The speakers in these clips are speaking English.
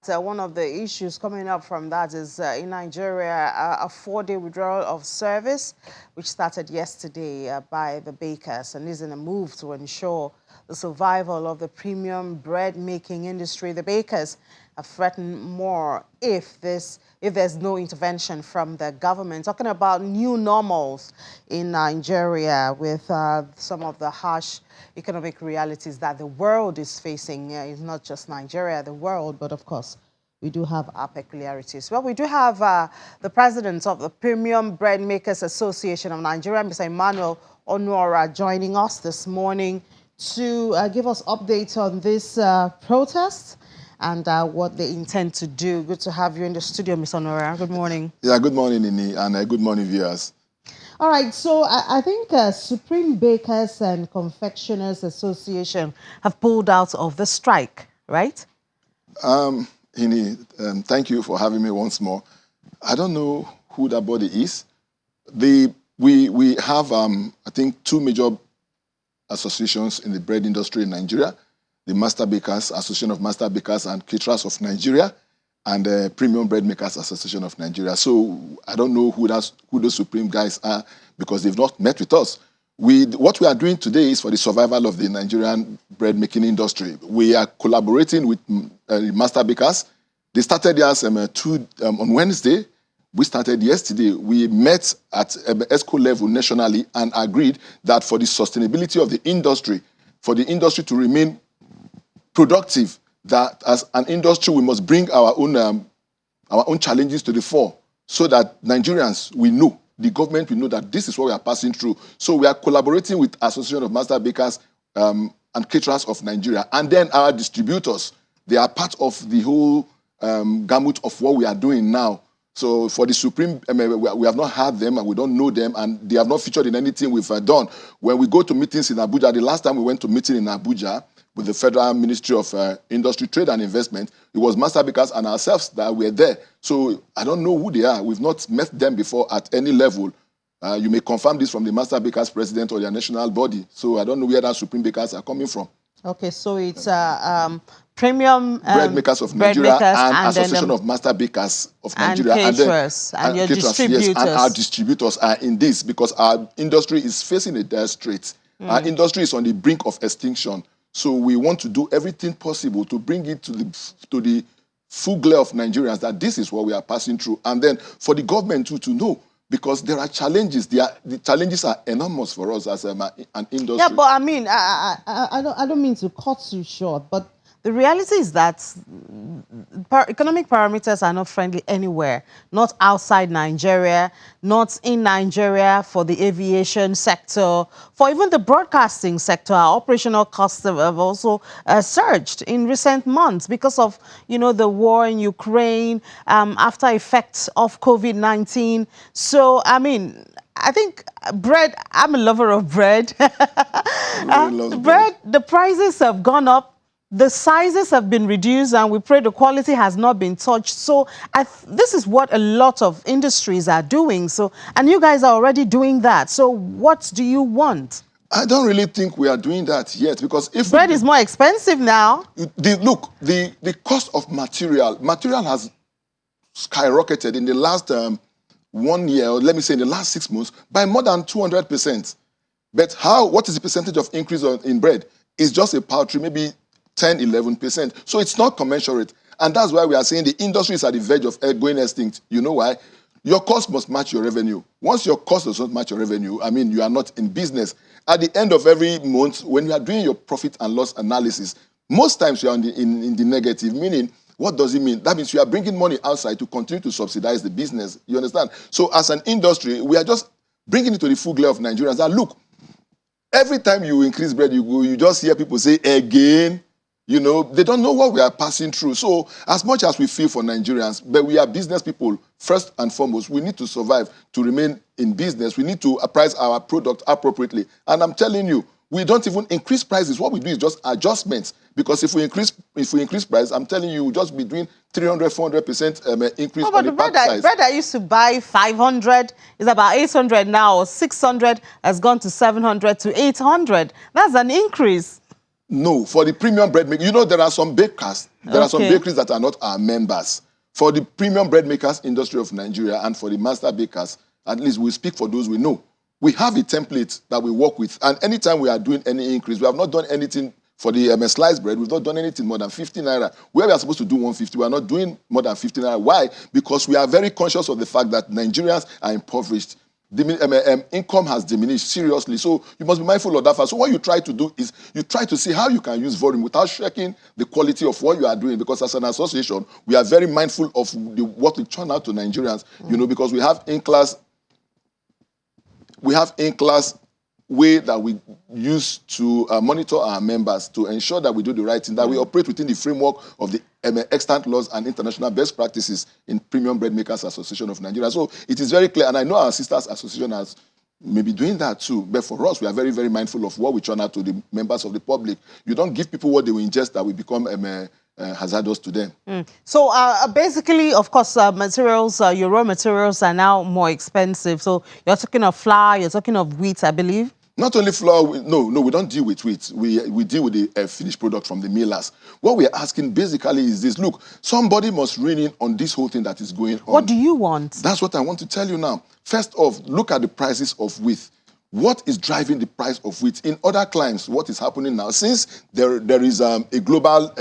One of the issues coming up from that is in Nigeria, a 4-day withdrawal of service, which started yesterday by the bakers, and is in a move to ensure the survival of the premium bread making industry. The bakers have threatened more if there's no intervention from the government. Talking about new normals in Nigeria with some of the harsh economic realities that the world is facing. It's not just Nigeria, the world, but of course, we do have our peculiarities. Well, we do have the president of the Premium Bread Makers Association of Nigeria, Mr. Emmanuel Onwara, joining us this morning to give us updates on this protest and what they intend to do. Good to have you in the studio, Mr. Onwara. Good morning. Yeah, good morning, Nini, and good morning, viewers. All right, so I think Supreme Bakers and Confectioners Association have pulled out of the strike, right? Nini, thank you for having me once more. I don't know who that body is. We have, I think, two major associations in the bread industry in Nigeria: the Master Bakers Association of Master Bakers and Caterers of Nigeria, and the Premium Bread Makers Association of Nigeria. So I don't know who those supreme guys are, because they've not met with us. What we are doing today is for the survival of the Nigerian bread making industry. We are collaborating with Master Bakers. They started theirs on Wednesday. We started yesterday. We met at ESCO level nationally and agreed that for the sustainability of the industry, for the industry to remain productive, that as an industry we must bring our own challenges to the fore, so that Nigerians, we know, the government will know that this is what we are passing through. So we are collaborating with Association of Master Bakers and Caterers of Nigeria, and then our distributors. They are part of the whole gamut of what we are doing now. So for the Supreme, we have not had them and we don't know them, and they have not featured in anything we've done. When we go to meetings in Abuja, the last time we went to meeting in Abuja with the Federal Ministry of Industry, Trade and Investment, it was Master Bakers and ourselves that were there. So I don't know who they are. We've not met them before at any level. You may confirm this from the Master Bakers president or their national body. So I don't know where that Supreme Bakers are coming from. Okay, so it's Premium Bread Makers of Nigeria and Association of Master Bakers of Nigeria. And caterers, and your caterers, distributors. Yes, and our distributors are in this because our industry is facing a dire strait. Our industry is on the brink of extinction. So we want to do everything possible to bring it to the full glare of Nigerians that this is what we are passing through. And then for the government to know, because there are challenges. The challenges are enormous for us as an industry. Yeah, but I mean, I don't mean to cut you short, but the reality is that economic parameters are not friendly anywhere, not outside Nigeria, not in Nigeria, for the aviation sector, for even the broadcasting sector. Our operational costs have also surged in recent months because of, the war in Ukraine, after effects of COVID-19. So, I mean, I think bread, I'm a lover of bread. Bread, the prices have gone up. The sizes have been reduced, and we pray the quality has not been touched. So this is what a lot of industries are doing. So, and you guys are already doing that. So what do you want? I don't really think we are doing that yet, because if bread is more expensive now. Look, the cost of material has skyrocketed in the last 1 year, or let me say in the last 6 months, by more than 200%. But what is the percentage of increase in bread? It's just a paltry, maybe 10, 11%. So it's not commensurate. And that's why we are saying the industry is at the verge of going extinct. You know why? Your cost must match your revenue. Once your cost does not match your revenue, I mean, you are not in business. At the end of every month, when you are doing your profit and loss analysis, most times you are in the negative, meaning, what does it mean? That means you are bringing money outside to continue to subsidize the business. You understand? So as an industry, we are just bringing it to the full glare of Nigerians. And look, every time you increase bread, you just hear people say, again. They don't know what we are passing through. So as much as we feel for Nigerians, but we are business people, first and foremost, we need to survive to remain in business. We need to price our product appropriately. And I'm telling you, we don't even increase prices. What we do is just adjustments. Because if we increase price, I'm telling you, we'll just be doing 300, 400% increase on the pack size. Bread I used to buy 500 is about 800 now, or 600 has gone to 700 to 800. That's an increase. No, for the premium bread maker, you know, there are some bakers, there are some bakeries that are not our members. For the premium bread makers industry of Nigeria and for the master bakers, at least we speak for those we know. We have a template that we work with, and anytime we are doing any increase, we have not done anything for the sliced bread, we've not done anything more than 50 naira. Where we are supposed to do 150, we are not doing more than 50 naira. Why? Because we are very conscious of the fact that Nigerians are impoverished. Income has diminished seriously, so you must be mindful of that fact. So what you try to do is you try to see how you can use volume without shaking the quality of what you are doing, because as an association, we are very mindful of what we turn out to Nigerians, you know, because we have in-class way that we use to monitor our members to ensure that we do the right thing, that we operate within the framework of the extant laws and international best practices in Premium Bread Makers Association of Nigeria. So it is very clear, and I know our sisters association has maybe doing that too, but for us, we are very, very mindful of what we turn out to the members of the public. You don't give people what they will ingest that will become hazardous to them. So basically, of course, materials, your raw materials are now more expensive. So you're talking of flour, you're talking of wheat, I believe. Not only flour, no, we don't deal with wheat. We deal with the finished product from the millers. What we're asking basically is this: look, somebody must rein in on this whole thing that is going on. What do you want? That's what I want to tell you now. First off, look at the prices of wheat. What is driving the price of wheat? In other climes, what is happening now? Since there is a global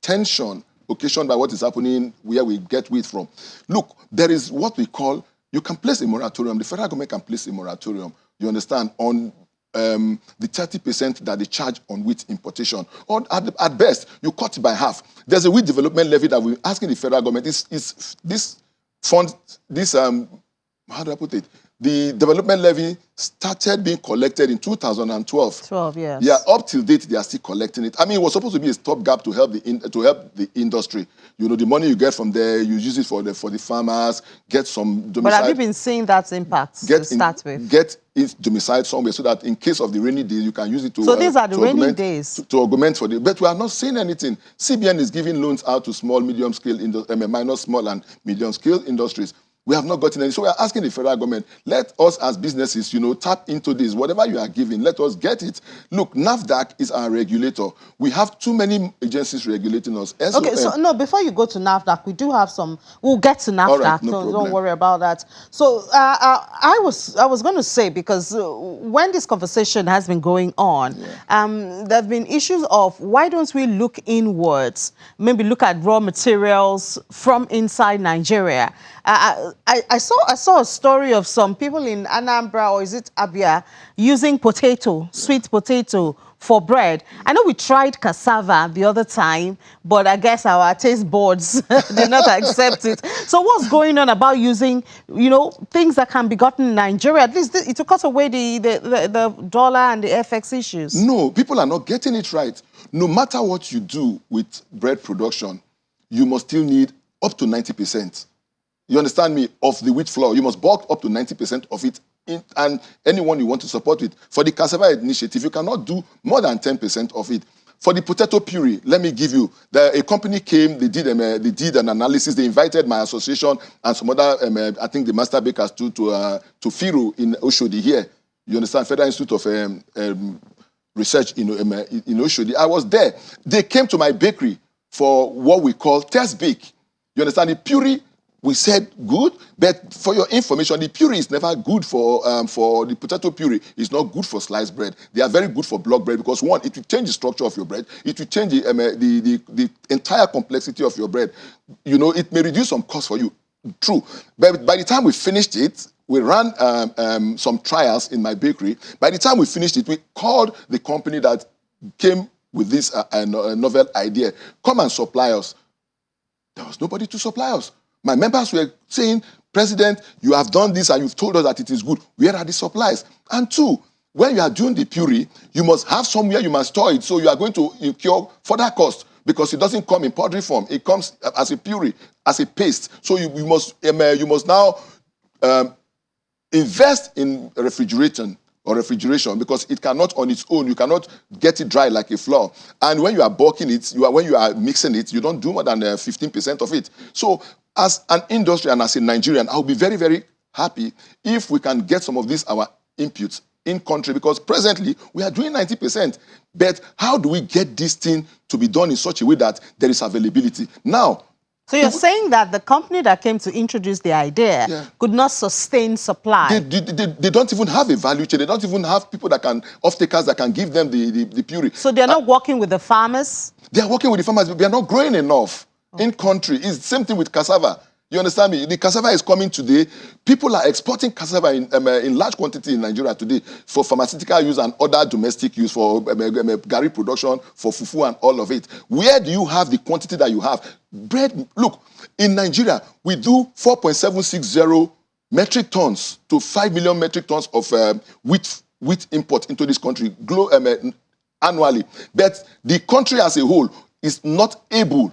tension occasioned by what is happening where we get wheat from. Look, there is what we call, you can place a moratorium. The federal government can place a moratorium, you understand, on the 30% that they charge on wheat importation. Or at best, you cut it by half. There's a wheat development levy that we're asking the federal government. This fund, how do I put it? The development levy started being collected in 2012. Yes. Yeah, up till date, they are still collecting it. I mean, it was supposed to be a stopgap to help the industry. You know, the money you get from there, you use it for the farmers, get some domicile. But have you been seeing that impact to start with? Get it domiciled somewhere so that in case of the rainy days, you can use it to... So these are the rainy days? To augment for the... But we are not seeing anything. CBN is giving loans out to small, minor, small and medium-scale industries. We have not gotten any. So we are asking the federal government, let us as businesses, you know, tap into this. Whatever you are giving, let us get it. Look, NAFDAC is our regulator. We have too many agencies regulating us. Okay, so no, before you go to NAFDAC, we do have some, we'll get to NAFDAC, right, no so problem. Don't worry about that. So I was going to say, because when this conversation has been going on, there have been issues of why don't we look inwards, maybe look at raw materials from inside Nigeria. I saw a story of some people in Anambra, or is it Abia, using potato, sweet potato, for bread. I know we tried cassava the other time, but I guess our taste boards did not accept it. So what's going on about using, you know, things that can be gotten in Nigeria? At least it will cut away the dollar and the FX issues. No, people are not getting it right. No matter what you do with bread production, you must still need up to 90%. You understand me? Of the wheat flour. You must bulk up to 90% of it, and anyone you want to support it. For the cassava initiative, you cannot do more than 10% of it. For the potato puree, let me give you, a company came, they did an analysis, they invited my association and some other, I think the master bakers to FIRO in Oshodi here. You understand? Federal Institute of Research in Oshodi. I was there. They came to my bakery for what we call test bake. You understand? The puree, we said good, but for your information, the puree is never good for the potato puree. It's not good for sliced bread. They are very good for block bread because, one, it will change the structure of your bread. It will change the entire complexity of your bread. You know, it may reduce some cost for you. True. But by the time we finished it, we ran some trials in my bakery. By the time we finished it, we called the company that came with this novel idea, come and supply us. There was nobody to supply us. My members were saying, President, you have done this and you've told us that it is good. Where are the supplies? And two, when you are doing the puree, you must have somewhere you must store it. So you are going to incur further cost because it doesn't come in powdery form. It comes as a puree, as a paste. So you must now invest in refrigeration because it cannot on its own. You cannot get it dry like a flour. And when you are bulking it, when you are mixing it, you don't do more than 15% of it. So as an industry and as a Nigerian, I'll be very, very happy if we can get some of these, our inputs, in country, because presently we are doing 90%. But how do we get this thing to be done in such a way that there is availability? Now, so you're saying that the company that came to introduce the idea could not sustain supply? They don't even have a value chain. They don't even have people that can, off-takers that can give them the purity. So they're not working with the farmers? They are working with the farmers, but they are not growing enough in country. It's the same thing with cassava. You understand me? The cassava is coming today. People are exporting cassava in large quantity in Nigeria today for pharmaceutical use and other domestic use, for gari production, for fufu and all of it. Where do you have the quantity that you have? Bread, look, in Nigeria, we do 4.760 metric tons to 5 million metric tons of wheat import into this country annually. But the country as a whole is not able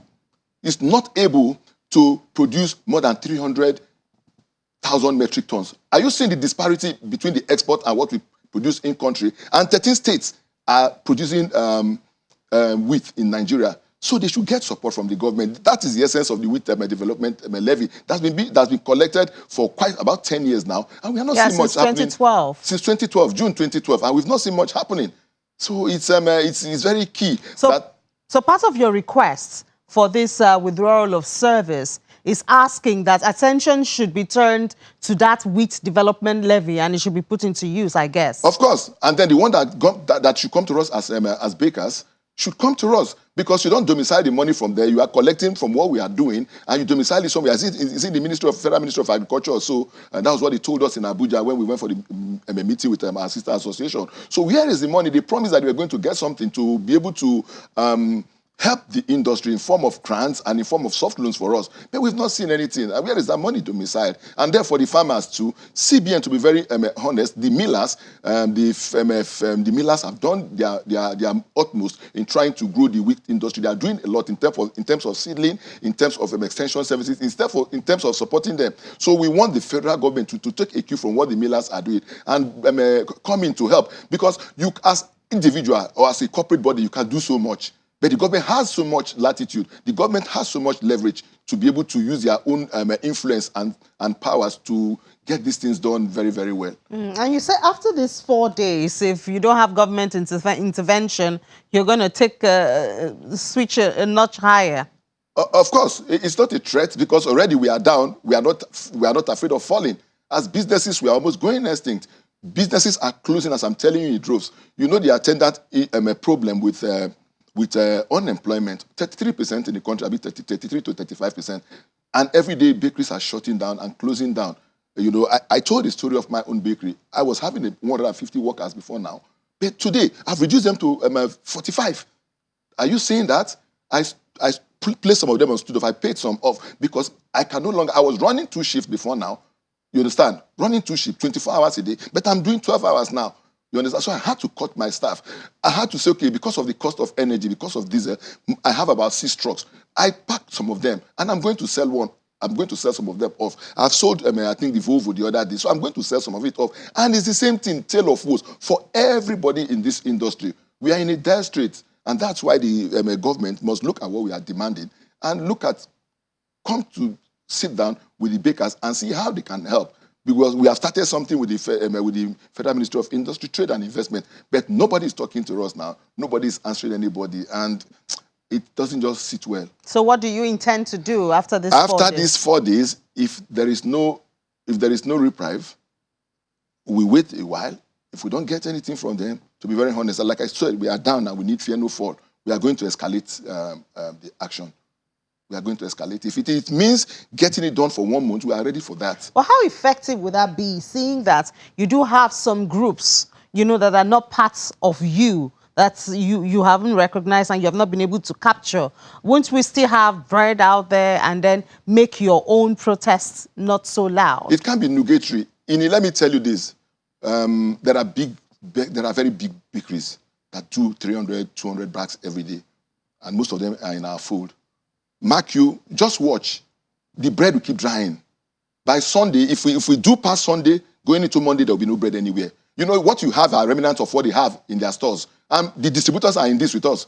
to produce more than 300,000 metric tons. Are you seeing the disparity between the export and what we produce in country? And 13 states are producing wheat in Nigeria. So they should get support from the government. That is the essence of the wheat development levy. That's been collected for quite about 10 years now. And we are not seeing much happening. Since 2012. Since 2012, June 2012. And we've not seen much happening. So it's very key. So part of your requests for this withdrawal of service is asking that attention should be turned to that wheat development levy and it should be put into use, I guess. Of course. And then the one that should come to us as bakers should come to us, because you don't domicile the money from there. You are collecting from what we are doing, and you domicile it somewhere. Is it the Federal Ministry of Agriculture or so? And that was what they told us in Abuja when we went for the meeting with our sister association. So where is the money? They promised that we were going to get something to be able to help the industry in form of grants and in form of soft loans for us. But we've not seen anything. And where is that money domiciled? And therefore, the farmers too, CBN, to be very honest, the millers, the millers have done their utmost in trying to grow the wheat industry. They are doing a lot in terms of seedling, in terms of extension services, in terms of supporting them. So we want the federal government to take a cue from what the millers are doing and come in to help. Because you, as individual or as a corporate body, you can do so much. But the government has so much latitude. The government has so much leverage to be able to use their own influence and powers to get these things done very, very well. And you say after these 4 days, if you don't have government intervention, you're going to switch a notch higher. Of course, it's not a threat, because already we are down. We are not afraid of falling. As businesses, we are almost going extinct. Businesses are closing, as I'm telling you, in droves. You know the attendant problem with unemployment, 33% in the country, 33 to 35%. And every day bakeries are shutting down and closing down. You know, I told the story of my own bakery. I was having 150 workers before now. But today, I've reduced them to 45. Are you seeing that? I placed some of them on student. I paid some off because I can no longer. I was running 2 shifts before now. You understand? Running 2 shifts, 24 hours a day. But I'm doing 12 hours now. You understand? So I had to cut my staff. I had to say, okay, because of the cost of energy, because of diesel, I have about 6 trucks. I packed some of them, and I'm going to sell one. I'm going to sell some of them off. I've sold, I think, the Volvo the other day, so I'm going to sell some of it off. And it's the same thing, tale of woes, for everybody in this industry. We are in a dire strait, and that's why the government must look at what we are demanding and come to sit down with the bakers and see how they can help. Because we have started something with the Federal Ministry of Industry, Trade and Investment, but nobody is talking to us now. Nobody is answering anybody, and it doesn't just sit well. So what do you intend to do after this 4 days? After these 4 days, if there is no reprieve, we wait a while. If we don't get anything from them, to be very honest, like I said, we are down and we need fear no fall. We are going to escalate the action. We are going to escalate. If it means getting it done for 1 month, we are ready for that. Well, how effective would that be, seeing that you do have some groups, you know, that are not parts of you, that you haven't recognized and you have not been able to capture? Won't we still have bread out there and then make your own protests not so loud? It can be nugatory. Let me tell you this. There are very big bakeries that do 300, 200 bags every day. And most of them are in our fold. Mark you, just watch. The bread will keep drying. By Sunday, if we do past Sunday, going into Monday, there will be no bread anywhere. You know, what you have are remnants of what they have in their stores. The distributors are in this with us.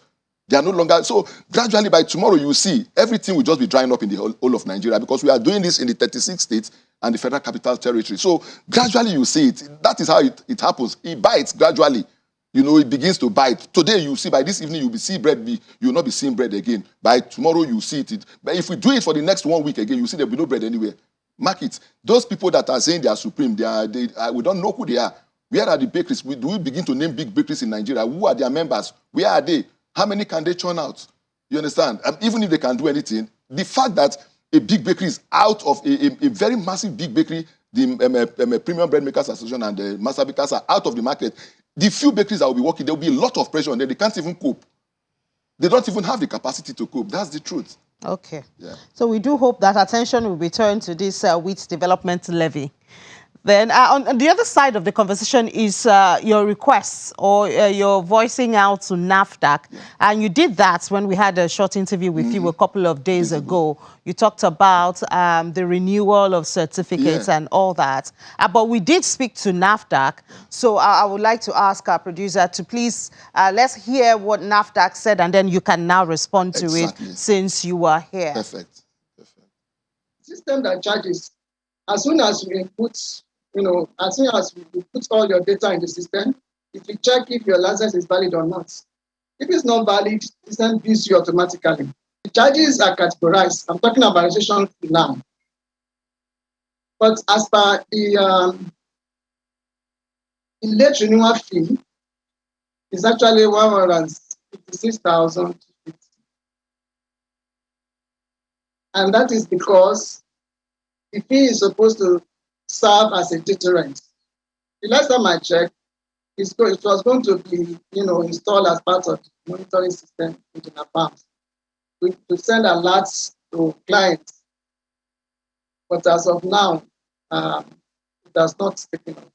They are no longer. So gradually by tomorrow, you will see everything will just be drying up in the whole of Nigeria because we are doing this in the 36 states and the Federal Capital Territory. So gradually you see it. That is how it happens. It bites gradually. It begins to bite. Today you see, by this evening you will see bread. You will not be seeing bread again. By tomorrow you see it. But if we do it for the next 1 week again, you see there will be no bread anywhere. Mark it. Those people that are saying they are supreme, we don't know who they are. Where are the bakeries? Do we begin to name big bakeries in Nigeria? Who are their members? Where are they? How many can they churn out? You understand? Even if they can do anything, the fact that a big bakery is out of a very massive big bakery, the Premium Bread Makers Association and the Master Bakers are out of the market. The few bakeries that will be working, there will be a lot of pressure on them. They can't even cope. They don't even have the capacity to cope. That's the truth. Okay. Yeah. So we do hope that attention will be turned to this wheat development levy. Then on the other side of the conversation is your requests or your voicing out to NAFDAC. Yeah. And you did that when we had a short interview with you a couple of days ago. You talked about the renewal of certificates and all that. But we did speak to NAFDAC. So I would like to ask our producer to please, let's hear what NAFDAC said, and then you can now respond to it since you are here. Perfect. System that charges, as soon as you input, as soon as you put all your data in the system, it will check if your license is valid or not. If it's not valid, the system bills you automatically. The charges are categorized. I'm talking about registration fee now. But as per the late renewal fee, is actually 156,000. And that is because the fee is supposed to serve as a deterrent. The last time I checked, it was going to be, installed as part of the monitoring system within advance to send alerts to clients. But as of now, it has not taken off.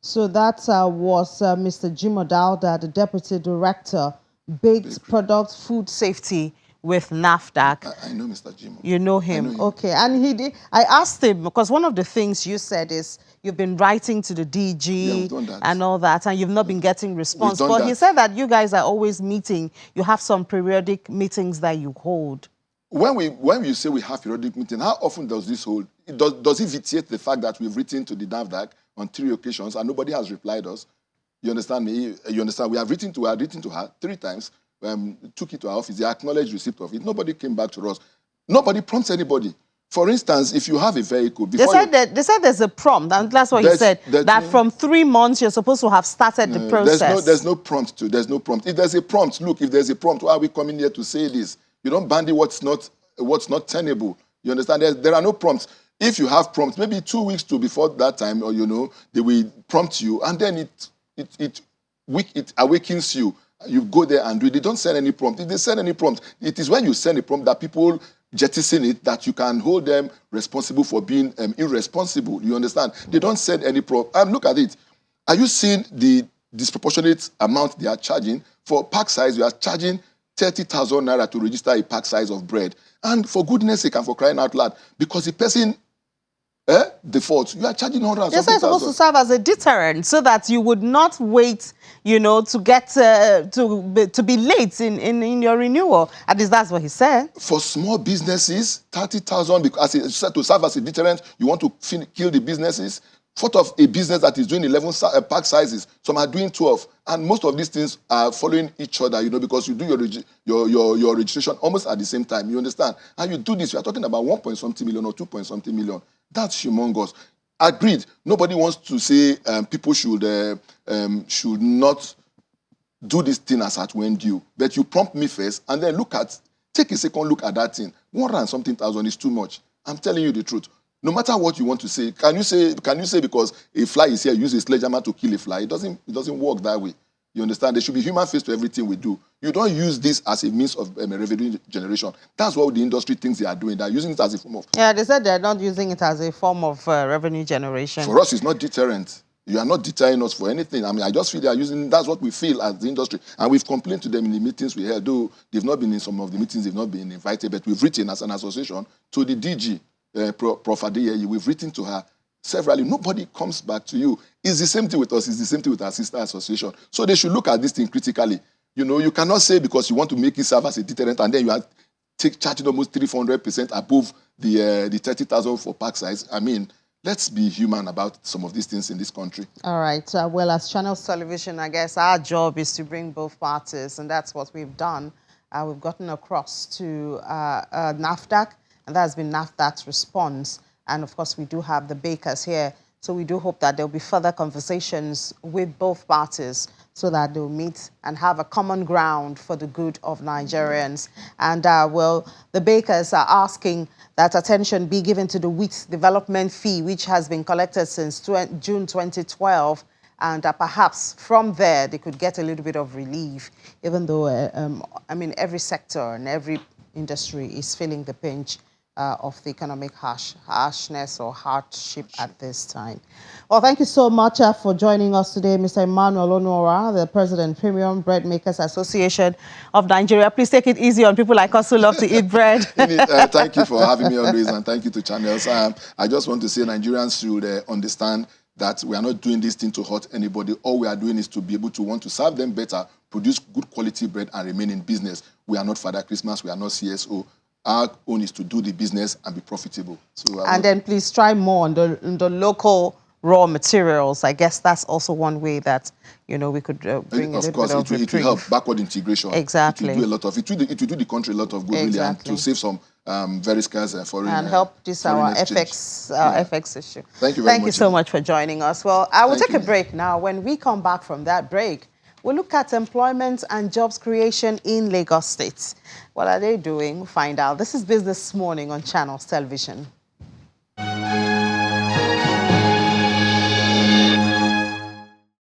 So that was Mr. Jim O'Dowda, the Deputy Director, Baked Products Food Safety with NAFDAC. I know Mr. Jim. You know him. Okay. And I asked him, because one of the things you said is you've been writing to the DG and all that, and you've not been getting response. But he said that you guys are always meeting. You have some periodic meetings that you hold. When you say we have periodic meetings, how often does this hold? Does it vitiate the fact that we've written to the NAFDAC on 3 occasions and nobody has replied us? You understand me? You understand? We have written to her 3 times. Took it to our office. They acknowledged receipt of it. Nobody came back to us. Nobody prompts anybody. For instance, if you have a vehicle, they said there's a prompt, and that's what he said. That from 3 months you're supposed to have started the process. There's no prompt. There's no prompt. If there's a prompt, look. If there's a prompt, why are we coming here to say this? You don't bandy what's not tenable. You understand? There are no prompts. If you have prompts, maybe 2 weeks before that time, or they will prompt you, and then it awakens you. You go there and do it. They don't send any prompt. If they send any prompt, it is when you send a prompt that people jettison it, that you can hold them responsible for being irresponsible. You understand? They don't send any prompt. Look at it. Are you seeing the disproportionate amount they are charging? For pack size, you are charging 30,000 naira to register a pack size of bread. And for goodness sake and for crying out loud, because the person defaults, you are charging 100,000. Yes, it's supposed to serve as a deterrent so that you would not wait, to get to be late in your renewal. At least that's what he said. For small businesses, 30,000 because to serve as a deterrent, you want to kill the businesses. Thought of a business that is doing 11 pack sizes, some are doing 12, and most of these things are following each other, because you do your registration almost at the same time. You understand? And you do this, you are talking about 1-point-something million or 2-point-something million. That's humongous. Agreed. Nobody wants to say people should not do this thing as at when due. But you prompt me first, and then take a second look at that thing. 100-something thousand is too much. I'm telling you the truth. No matter what you want to say, can you say because a fly is here, use a sledgehammer to kill a fly? It doesn't work that way. You understand? There should be human face to everything we do. You don't use this as a means of revenue generation. That's what the industry thinks they are doing. They're using it as a form of... Yeah, they said they're not using it as a form of revenue generation. For us, it's not deterrent. You are not deterring us for anything. I just feel they are using... That's what we feel as the industry. And we've complained to them in the meetings we held. Though they've not been in some of the meetings, they've not been invited, but we've written as an association to the DG, Prof. Adeyeye, we've written to her. severally, nobody comes back to you. It's the same thing with us. It's the same thing with our sister association. So they should look at this thing critically. You know, you cannot say because you want to make it serve as a deterrent and then you are charging almost 300% above the 30,000 for pack size. I mean, let's be human about some of these things in this country. All right. Well, as Channels Television, I guess our job is to bring both parties, and that's what we've done. We've gotten across to NAFDAC, and that has been NAFDAC's response. And, of course, we do have the bakers here. So we do hope that there will be further conversations with both parties so that they'll meet and have a common ground for the good of Nigerians. And, well, the bakers are asking that attention be given to the wheat development fee, which has been collected since June 2012. And perhaps from there, they could get a little bit of relief, even though, I mean, every sector and every industry is feeling the pinch of the economic harshness or hardship at this time. Well, thank you so much for joining us today, Mr. Emmanuel Onora, the President, Premium Bread Makers Association of Nigeria. Please take it easy on people like us who love to eat bread. Thank you for having me always, and thank you to Channels. I just want to say Nigerians should understand that we are not doing this thing to hurt anybody. All we are doing is to be able to want to serve them better, produce good quality bread, and remain in business. We are not Father Christmas. We are not CSO. Our own is to do the business and be profitable. So, and then please try more on the local raw materials. I guess that's also one way that, you know, we could bring a little bit of reprieve. It will help backward integration. Exactly. It will do a lot of it. Will do the country a lot of good, really, and to save some very scarce foreign and help this our exchange. FX issue. Thank you very much. Thank you so much for joining us. Well, I will take a break now. When we come back from that break, we'll look at employment and jobs creation in Lagos State. What are they doing? We'll find out. This is Business Morning on Channels Television.